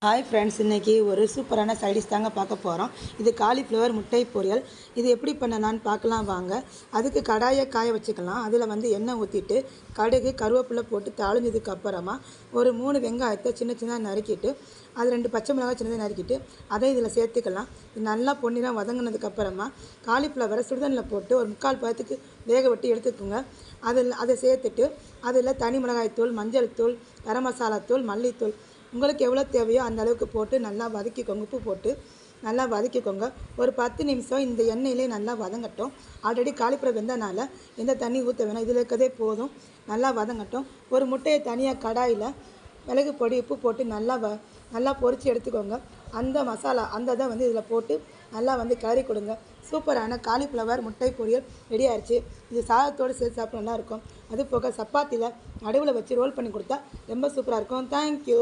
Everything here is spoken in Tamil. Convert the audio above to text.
ஹாய் ஃப்ரெண்ட்ஸ், இன்றைக்கி ஒரு சூப்பரான சைடிஷ் தாங்க பார்க்க போகிறோம். இது காலிஃப்ளவர் முட்டை பொரியல். இது எப்படி பண்ணலான்னு பார்க்கலாம் வாங்க. அதுக்கு கடாயை காய வச்சுக்கலாம். அதில் எண்ணெய் ஊற்றிட்டு கடுகு கருவேப்பிலை போட்டு தாளிஞ்சதுக்கு அப்புறமா ஒரு 3 வெங்காயத்தை சின்ன சின்ன நறுக்கிட்டு அது 2 பச்சை மிளகாய் சின்னதாக நறுக்கிட்டு அதை இதில் சேர்த்துக்கலாம். இது நல்லா பொன்னிறம் வதங்கினதுக்கப்புறமா காலிஃப்ளவரை சுடுதண்ணில் போட்டு ஒரு 3/4 பதத்துக்கு வேக விட்டு எடுத்துக்கோங்க. அதை சேர்த்துட்டு அதில் தனி மிளகாய் தூள், மஞ்சள் தூள், கரம் மசாலா தூள், மல்லித்தூள் உங்களுக்கு எவ்வளோ தேவையோ அந்த அளவுக்கு போட்டு நல்லா வதக்கிக்கோங்க. உப்பு போட்டு நல்லா வதக்கிக்கோங்க. ஒரு 10 நிமிஷம் இந்த எண்ணெயிலே நல்லா வதங்கட்டும். ஆல்ரெடி காலிஃப்ளவர் வெந்தனால எந்த தண்ணி ஊற்ற வேணாம், இதில் இருக்கதே போதும். நல்லா வதங்கட்டும். ஒரு முட்டையை தனியாக கடாயில் மிளகு பொடி உப்பு போட்டு நல்லா பொரித்து எடுத்துக்கோங்க. அந்த மசாலா இதை இதில் போட்டு நல்லா கிளறி கொடுங்க. சூப்பரான காலிஃப்ளவர் முட்டை பொரியல் ரெடி ஆயிடுச்சு. இது சாதத்தோடு சேர்த்து சாப்பிட நல்லாயிருக்கும். அது போக சப்பாத்தியில் நடுவில் வச்சு ரோல் பண்ணி கொடுத்தா ரொம்ப சூப்பராக இருக்கும். தேங்க்யூ.